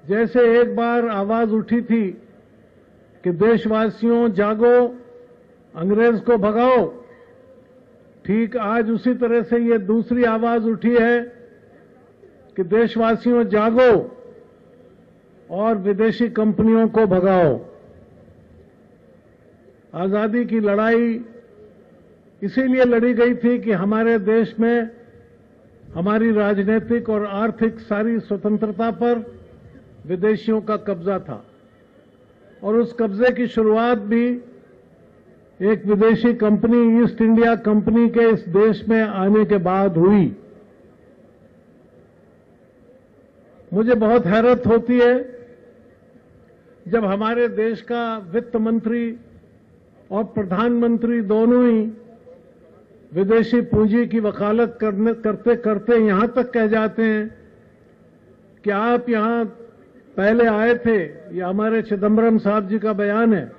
जैसे एक बार आवाज उठी थी कि देशवासियों जागो, अंग्रेज को भगाओ, ठीक आज उसी तरह से ये दूसरी आवाज उठी है कि देशवासियों जागो और विदेशी कंपनियों को भगाओ। आजादी की लड़ाई इसीलिए लड़ी गई थी कि हमारे देश में हमारी राजनीतिक और आर्थिक सारी स्वतंत्रता पर विदेशियों का कब्जा था और उस कब्जे की शुरुआत भी एक विदेशी कंपनी ईस्ट इंडिया कंपनी के इस देश में आने के बाद हुई। मुझे बहुत हैरत होती है जब हमारे देश का वित्त मंत्री और प्रधानमंत्री दोनों ही विदेशी पूंजी की वकालत करते करते यहां तक कह जाते हैं कि आप यहां पहले आए थे। ये हमारे चिदंबरम साहब जी का बयान है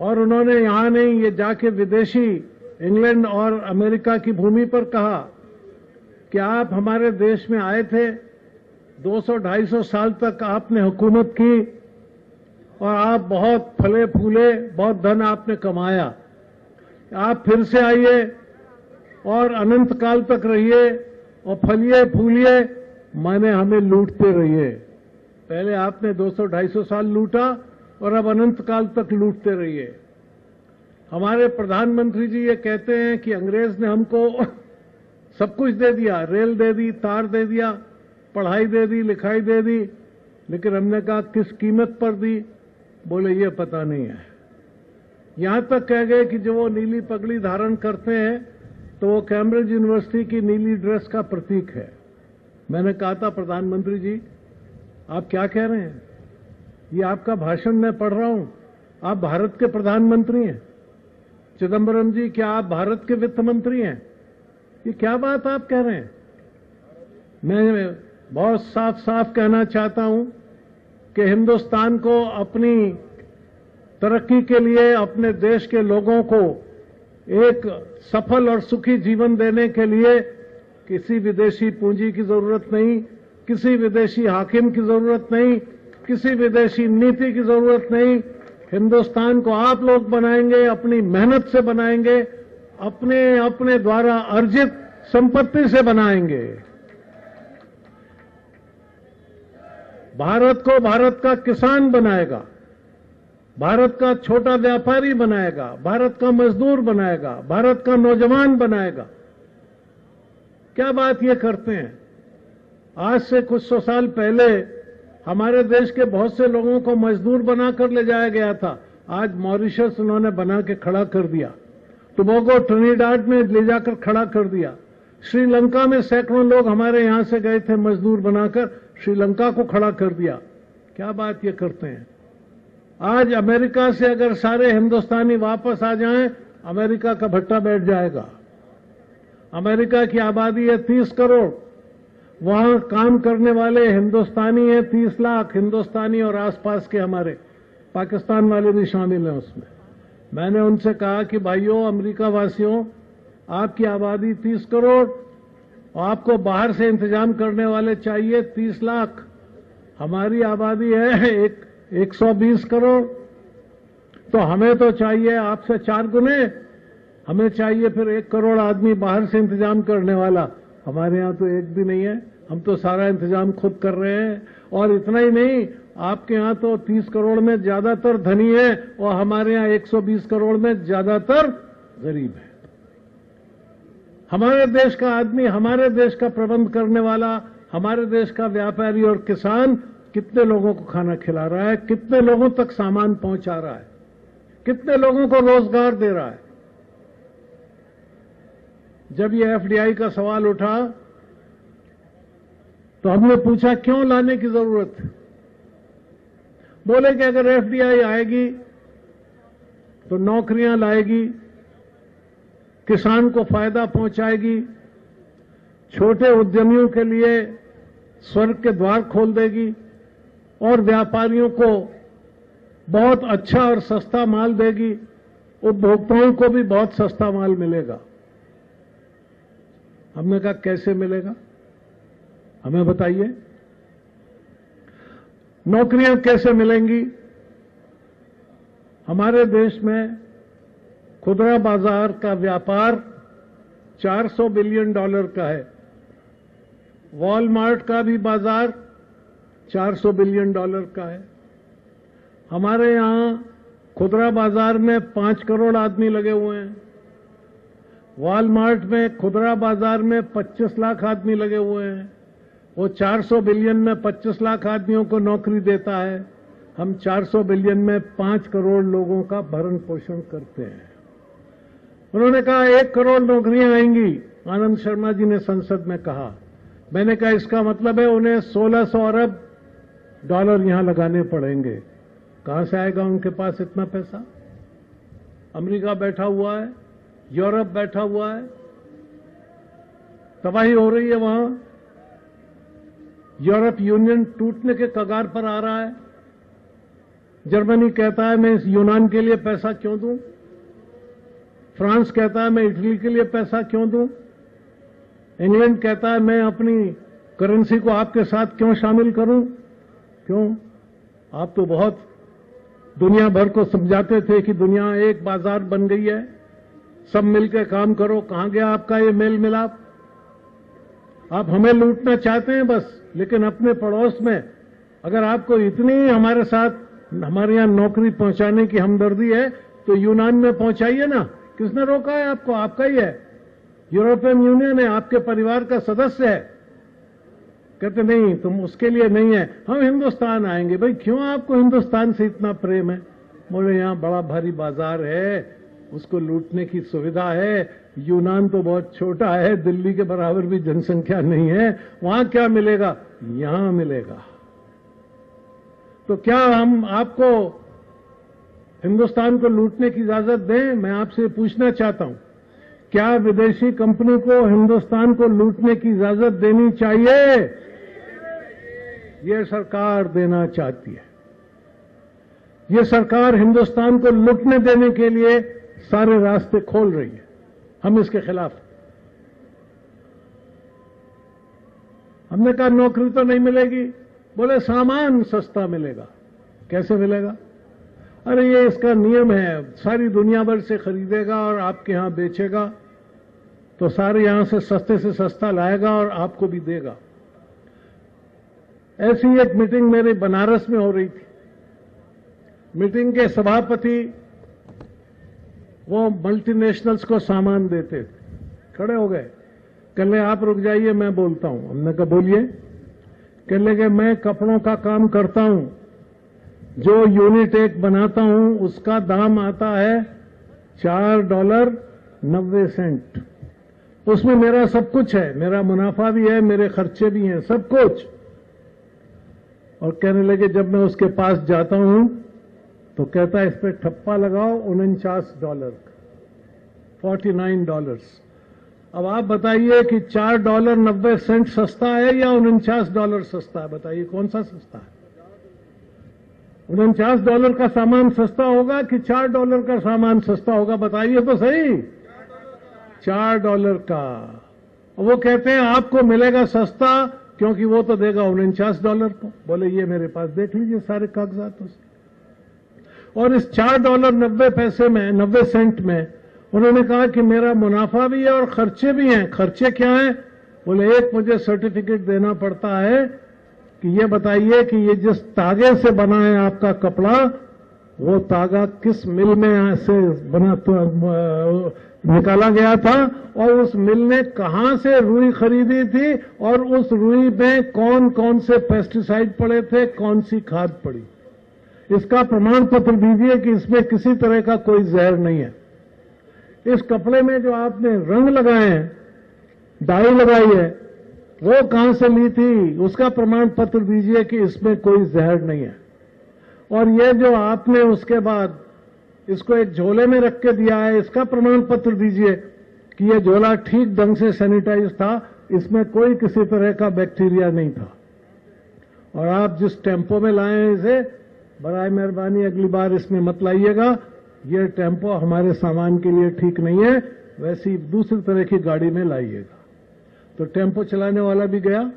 और उन्होंने यहां नहीं, ये जाके विदेशी इंग्लैंड और अमेरिका की भूमि पर कहा कि आप हमारे देश में आए थे, 200-250 साल तक आपने हुकूमत की और आप बहुत फले फूले, बहुत धन आपने कमाया। आप फिर से आइए और अनंत काल तक रहिए और फलिए फूलिए, माने हमें लूटते रहिए। पहले आपने 200-250 साल लूटा और अब अनंत काल तक लूटते रहिए। हमारे प्रधानमंत्री जी ये कहते हैं कि अंग्रेज ने हमको सब कुछ दे दिया, रेल दे दी, तार दे दिया, पढ़ाई दे दी, लिखाई दे दी, लेकिन हमने कहा किस कीमत पर दी? बोले ये पता नहीं है। यहां तक कह गए कि जो वो नीली पगड़ी धारण करते हैं तो वो कैम्ब्रिज यूनिवर्सिटी की नीली ड्रेस का प्रतीक है। मैंने कहा था प्रधानमंत्री जी आप क्या कह रहे हैं? ये आपका भाषण मैं पढ़ रहा हूं, आप भारत के प्रधानमंत्री हैं। चिदंबरम जी क्या आप भारत के वित्त मंत्री हैं? ये क्या बात आप कह रहे हैं? मैं बहुत साफ साफ कहना चाहता हूं कि हिंदुस्तान को अपनी तरक्की के लिए, अपने देश के लोगों को एक सफल और सुखी जीवन देने के लिए किसी विदेशी पूंजी की जरूरत नहीं, किसी विदेशी हाकिम की जरूरत नहीं, किसी विदेशी नीति की जरूरत नहीं। हिंदुस्तान को आप लोग बनाएंगे, अपनी मेहनत से बनाएंगे, अपने द्वारा अर्जित संपत्ति से बनाएंगे। भारत को भारत का किसान बनाएगा, भारत का छोटा व्यापारी बनाएगा, भारत का मजदूर बनाएगा, भारत का नौजवान बनाएगा। क्या बात ये करते हैं? आज से कुछ 100 साल पहले हमारे देश के बहुत से लोगों को मजदूर बनाकर ले जाया गया था। आज मॉरिशस उन्होंने बना के खड़ा कर दिया, टोबैगो ट्रिनिडाड में ले जाकर खड़ा कर दिया, श्रीलंका में सैकड़ों लोग हमारे यहां से गए थे मजदूर बनाकर, श्रीलंका को खड़ा कर दिया। क्या बात ये करते हैं? आज अमेरिका से अगर सारे हिंदुस्तानी वापस आ जाएं, अमेरिका का भट्टा बैठ जाएगा। अमेरिका की आबादी है 30 करोड़, वहां काम करने वाले हिंदुस्तानी हैं 30 लाख, हिंदुस्तानी और आसपास के हमारे पाकिस्तान वाले भी शामिल हैं उसमें। मैंने उनसे कहा कि भाइयों, अमेरिका वासियों, आपकी आबादी 30 करोड़ और आपको बाहर से इंतजाम करने वाले चाहिए 30 लाख। हमारी आबादी है 120 करोड़, तो हमें तो चाहिए आपसे 4 गुने, हमें चाहिए फिर 1 करोड़ आदमी बाहर से इंतजाम करने वाला। हमारे यहां तो एक भी नहीं है, हम तो सारा इंतजाम खुद कर रहे हैं। और इतना ही नहीं, आपके यहां तो 30 करोड़ में ज्यादातर धनी है और हमारे यहां 120 करोड़ में ज्यादातर गरीब है। हमारे देश का आदमी, हमारे देश का प्रबंध करने वाला, हमारे देश का व्यापारी और किसान कितने लोगों को खाना खिला रहा है, कितने लोगों तक सामान पहुंचा रहा है, कितने लोगों को रोजगार दे रहा है। जब ये एफडीआई का सवाल उठा तो हमने पूछा क्यों लाने की जरूरत है? बोले कि अगर एफडीआई आएगी तो नौकरियां लाएगी, किसान को फायदा पहुंचाएगी, छोटे उद्यमियों के लिए स्वर्ग के द्वार खोल देगी और व्यापारियों को बहुत अच्छा और सस्ता माल देगी, उपभोक्ताओं को भी बहुत सस्ता माल मिलेगा। हमने कहा कैसे मिलेगा, हमें बताइए। नौकरियां कैसे मिलेंगी? हमारे देश में खुदरा बाजार का व्यापार $400 बिलियन का है। वॉलमार्ट का भी बाजार $400 बिलियन का है। हमारे यहां खुदरा बाजार में 5 करोड़ आदमी लगे हुए हैं। वॉलमार्ट में खुदरा बाजार में 25 लाख आदमी लगे हुए हैं। वो 400 बिलियन में 25 लाख आदमियों को नौकरी देता है। हम 400 बिलियन में 5 करोड़ लोगों का भरण पोषण करते हैं। उन्होंने कहा 1 करोड़ नौकरियां आएंगी, आनंद शर्मा जी ने संसद में कहा। मैंने कहा इसका मतलब है उन्हें 1600 अरब डॉलर यहां लगाने पड़ेंगे। कहां से आएगा उनके पास इतना पैसा? अमेरिका बैठा हुआ है, यूरोप बैठा हुआ है, तबाही हो रही है वहां। यूरोप यूनियन टूटने के कगार पर आ रहा है। जर्मनी कहता है मैं इस यूनान के लिए पैसा क्यों दूं? फ्रांस कहता है मैं इटली के लिए पैसा क्यों दूं? इंग्लैंड कहता है मैं अपनी करेंसी को आपके साथ क्यों शामिल करूं? क्यों? आप तो बहुत दुनिया भर को समझाते थे कि दुनिया एक बाजार बन गई है, सब मिलकर काम करो। कहां गया आपका ये मेल मिलाप? आप हमें लूटना चाहते हैं बस, लेकिन अपने पड़ोस में अगर आपको इतनी हमारे साथ हमारे यहां नौकरी पहुंचाने की हमदर्दी है तो यूनान में पहुंचाइए ना। किसने रोका है आपको? आपका ही है, यूरोपियन यूनियन है, आपके परिवार का सदस्य है। कहते नहीं तुम उसके लिए नहीं है, हम हिंदुस्तान आएंगे। भाई क्यों आपको हिंदुस्तान से इतना प्रेम है? बोले यहां बड़ा भारी बाजार है, उसको लूटने की सुविधा है। यूनान तो बहुत छोटा है, दिल्ली के बराबर भी जनसंख्या नहीं है, वहां क्या मिलेगा? यहां मिलेगा। तो क्या हम आपको हिंदुस्तान को लूटने की इजाजत दें? मैं आपसे पूछना चाहता हूं, क्या विदेशी कंपनी को हिंदुस्तान को लूटने की इजाजत देनी चाहिए? ये सरकार देना चाहती है। ये सरकार हिंदुस्तान को लूटने देने के लिए सारे रास्ते खोल रही है। हम इसके खिलाफ। हमने कहा नौकरी तो नहीं मिलेगी। बोले सामान सस्ता मिलेगा। कैसे मिलेगा? अरे ये इसका नियम है, सारी दुनिया भर से खरीदेगा और आपके यहां बेचेगा, तो सारे यहां से सस्ता लाएगा और आपको भी देगा। ऐसी एक मीटिंग मेरे बनारस में हो रही थी। मीटिंग के सभापति वो मल्टीनेशनल्स को सामान देते थे, खड़े हो गए। कह ले आप रुक जाइए मैं बोलता हूं। हमने कहा बोलिए। कह ले मैं कपड़ों का काम करता हूं, जो यूनिट एक बनाता हूं उसका दाम आता है $4.90। उसमें मेरा सब कुछ है, मेरा मुनाफा भी है, मेरे खर्चे भी हैं, सब कुछ। और कहने लगे जब मैं उसके पास जाता हूं तो कहता है इस पे ठप्पा लगाओ $49 का, $49। अब आप बताइए कि $4.90 सस्ता है या $49 सस्ता है? बताइए कौन सा सस्ता है? $49 का सामान सस्ता होगा कि $4 का सामान सस्ता होगा? बताइए तो सही। $4 का। वो कहते हैं आपको मिलेगा सस्ता क्योंकि वो तो देगा $49 को। बोले ये मेरे पास देख लीजिए सारे कागजात उसके। और इस $4.90 में 90 सेंट में उन्होंने कहा कि मेरा मुनाफा भी है और खर्चे भी हैं। खर्चे क्या हैं? बोले एक मुझे सर्टिफिकेट देना पड़ता है कि ये बताइए कि ये जिस तागे से बना है आपका कपड़ा, वो तागा किस मिल में से बना निकाला गया था और उस मिल ने कहां से रुई खरीदी थी और उस रुई में कौन कौन से पेस्टिसाइड पड़े थे, कौन सी खाद पड़ी। इसका प्रमाण पत्र दीजिए कि इसमें किसी तरह का कोई जहर नहीं है। इस कपड़े में जो आपने रंग लगाए हैं, डाई लगाई है, वो कहां से ली थी, उसका प्रमाण पत्र दीजिए कि इसमें कोई जहर नहीं है। और ये जो आपने उसके बाद इसको एक झोले में रख के दिया है, इसका प्रमाण पत्र दीजिए कि ये झोला ठीक ढंग से सैनिटाइज था, इसमें कोई किसी तरह का बैक्टीरिया नहीं था। और आप जिस टेम्पो में लाए हैं इसे, बराए मेहरबानी अगली बार इसमें मत लाइएगा, ये टेम्पो हमारे सामान के लिए ठीक नहीं है, वैसी दूसरी तरह की गाड़ी में लाइएगा। तो टेम्पो चलाने वाला भी गया,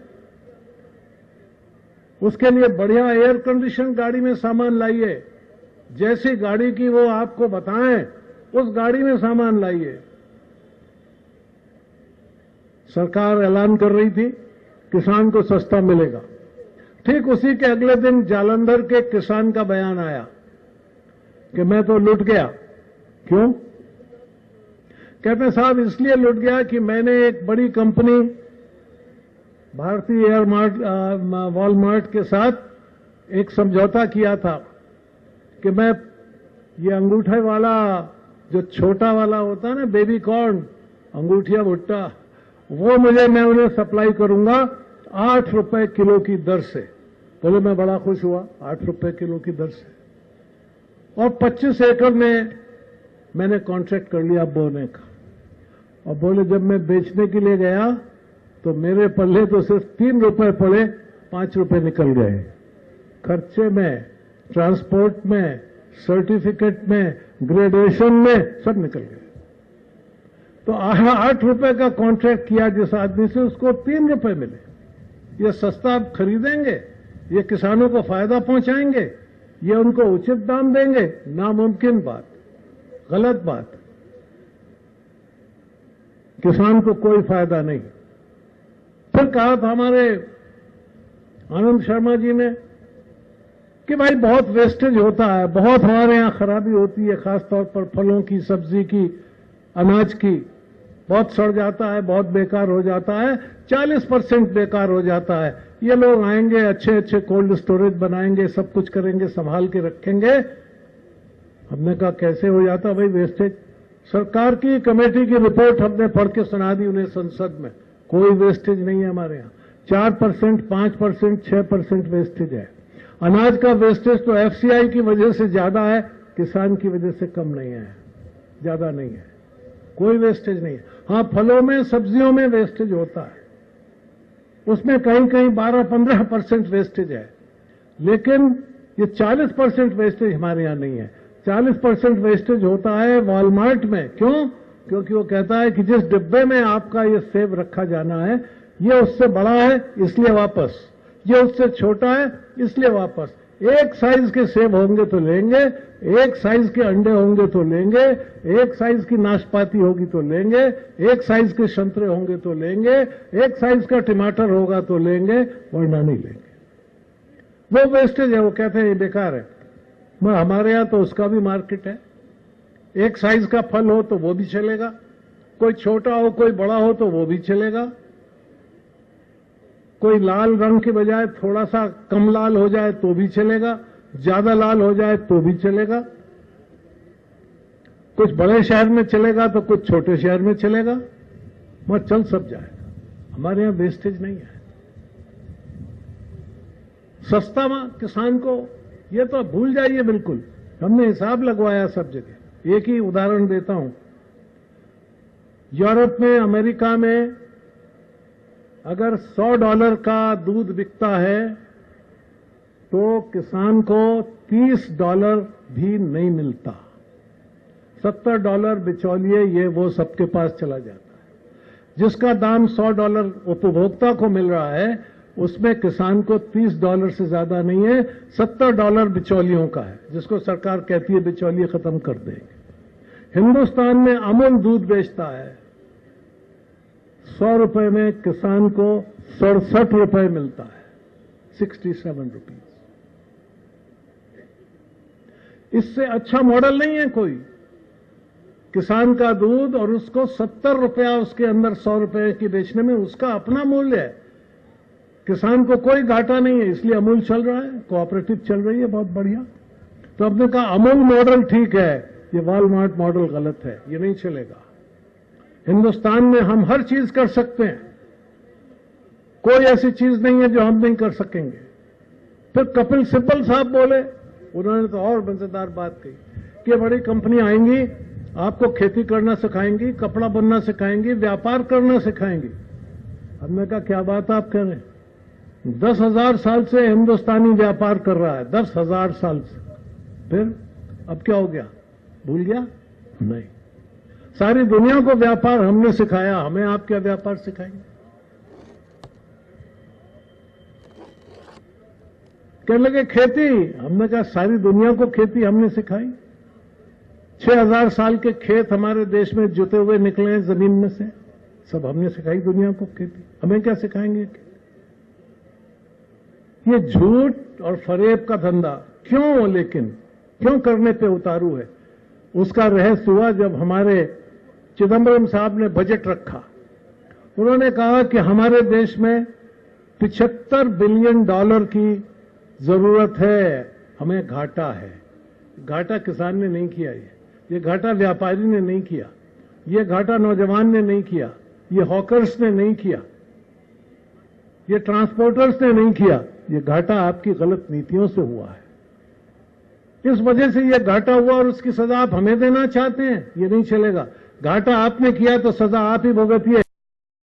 उसके लिए बढ़िया एयर कंडीशन गाड़ी में सामान लाइए, जैसी गाड़ी की वो आपको बताएं उस गाड़ी में सामान लाइए। सरकार ऐलान कर रही थी किसान को सस्ता मिलेगा, ठीक उसी के अगले दिन जालंधर के किसान का बयान आया कि मैं तो लुट गया। क्यों? कहते साहब इसलिए लुट गया कि मैंने एक बड़ी कंपनी भारतीय वॉलमार्ट के साथ एक समझौता किया था कि मैं ये अंगूठे वाला जो छोटा वाला होता है ना, बेबी कॉर्न, अंगूठिया भुट्टा, वो मैं उन्हें सप्लाई करूंगा 8 रुपए किलो की दर से। बोले मैं बड़ा खुश हुआ, 8 रुपए किलो की दर से। और 25 एकड़ में मैंने कॉन्ट्रैक्ट कर लिया बोने का। और बोले जब मैं बेचने के लिए गया तो मेरे पल्ले तो सिर्फ 3 रुपए पड़े, 5 रुपए निकल गए। खर्चे में, ट्रांसपोर्ट में, सर्टिफिकेट में, ग्रेडेशन में सब निकल गए। तो 8 रुपए का कॉन्ट्रैक्ट किया जिस आदमी से, उसको 3 रुपए मिले। ये सस्ता आप खरीदेंगे? ये किसानों को फायदा पहुंचाएंगे? ये उनको उचित दाम देंगे? नामुमकिन बात, गलत बात। किसान को कोई फायदा नहीं। फिर कहा था हमारे आनंद शर्मा जी ने कि भाई बहुत वेस्टेज होता है, बहुत हमारे यहां खराबी होती है, खासतौर पर फलों की, सब्जी की, अनाज की, बहुत सड़ जाता है, बहुत बेकार हो जाता है, 40% बेकार हो जाता है। ये लोग आएंगे, अच्छे अच्छे कोल्ड स्टोरेज बनाएंगे, सब कुछ करेंगे, संभाल के रखेंगे। हमने कहा कैसे हो जाता भाई वेस्टेज? सरकार की कमेटी की रिपोर्ट हमने पढ़ के सुना दी उन्हें संसद में। कोई वेस्टेज नहीं है हमारे यहां। 4%, 5%, 6% वेस्टेज है। अनाज का वेस्टेज तो एफसीआई की वजह से ज्यादा है, किसान की वजह से कम नहीं है, ज्यादा नहीं है। कोई वेस्टेज नहीं है। हां, फलों में, सब्जियों में वेस्टेज होता है, उसमें कहीं कहीं 12-15% वेस्टेज है, लेकिन ये 40% वेस्टेज हमारे यहां नहीं है। 40% वेस्टेज होता है वॉलमार्ट में। क्यों? क्योंकि वो कहता है कि जिस डिब्बे में आपका ये सेब रखा जाना है, ये उससे बड़ा है इसलिए वापस, ये उससे छोटा है इसलिए वापस। एक साइज के सेब होंगे तो लेंगे, एक साइज के अंडे होंगे तो लेंगे, एक साइज की नाशपाती होगी तो लेंगे, एक साइज के संतरे होंगे तो लेंगे, एक साइज का टमाटर होगा तो लेंगे, वरना नहीं लेंगे। वो वेस्टेज है, वो कहते हैं ये बेकार है। हमारे यहां तो उसका भी मार्केट है। एक साइज का फल हो तो वो भी चलेगा, कोई छोटा हो कोई बड़ा हो तो वो भी चलेगा, कोई लाल रंग के बजाय थोड़ा सा कम लाल हो जाए तो भी चलेगा, ज्यादा लाल हो जाए तो भी चलेगा। कुछ बड़े शहर में चलेगा तो कुछ छोटे शहर में चलेगा, मगर चल सब जाएगा। हमारे यहां वेस्टेज नहीं है। सस्ता में किसान को, ये तो भूल जाइए बिल्कुल। हमने हिसाब लगवाया सब जगह। एक ही उदाहरण देता हूं। यूरोप में, अमेरिका में अगर $100 का दूध बिकता है तो किसान को $30 भी नहीं मिलता। $70 बिचौलिए ये वो सबके पास चला जाता है। जिसका दाम $100 उपभोक्ता को मिल रहा है, उसमें किसान को $30 से ज्यादा नहीं है, $70 बिचौलियों का है, जिसको सरकार कहती है बिचौलिए खत्म कर देंगे। हिंदुस्तान में अमूल दूध बेचता है, 100 रुपए में किसान को 67 रुपए मिलता है, 67 रुपीज। इससे अच्छा मॉडल नहीं है कोई। किसान का दूध और उसको 70 रुपया उसके अंदर 100 रुपए की बेचने में उसका अपना मूल्य है। किसान को कोई घाटा नहीं है, इसलिए अमूल चल रहा है, कोऑपरेटिव चल रही है, बहुत बढ़िया। तो हमने कहा अमूल मॉडल ठीक है, ये वॉलमार्ट मॉडल गलत है, ये नहीं चलेगा। हिंदुस्तान में हम हर चीज कर सकते हैं, कोई ऐसी चीज नहीं है जो हम नहीं कर सकेंगे। फिर कपिल सिब्बल साहब बोले, उन्होंने तो और मजेदार बात कही कि बड़ी कंपनी आएंगी, आपको खेती करना सिखाएंगी, कपड़ा बनना सिखाएंगी, व्यापार करना सिखाएंगी। हमने कहा क्या बात आप कह रहे हैं? 10,000 साल से हिंदुस्तानी व्यापार कर रहा है, 10,000 साल से। फिर अब क्या हो गया? भूल गया? नहीं। सारी दुनिया को व्यापार हमने सिखाया, हमें आप क्या व्यापार सिखाएंगे? कहने लगे खेती। हमने कहा सारी दुनिया को खेती हमने सिखाई। 6000 साल के खेत हमारे देश में जुते हुए निकले हैं जमीन में से, सब हमने सिखाई दुनिया को खेती। हमें क्या सिखाएंगे? ये झूठ और फरेब का धंधा क्यों, लेकिन क्यों करने पे उतारू है? उसका रहस्य हुआ जब हमारे चिदंबरम साहब ने बजट रखा। उन्होंने कहा कि हमारे देश में $75 बिलियन की जरूरत है, हमें घाटा है। घाटा किसान ने नहीं किया, ये घाटा व्यापारी ने नहीं किया, ये घाटा नौजवान ने नहीं किया, ये हॉकर्स ने नहीं किया, ये ट्रांसपोर्टर्स ने नहीं किया, ये घाटा आपकी गलत नीतियों से हुआ है। इस वजह से ये घाटा हुआ और उसकी सजा आप हमें देना चाहते हैं, ये नहीं चलेगा। घाटा आपने किया तो सजा आप ही भुगतिए।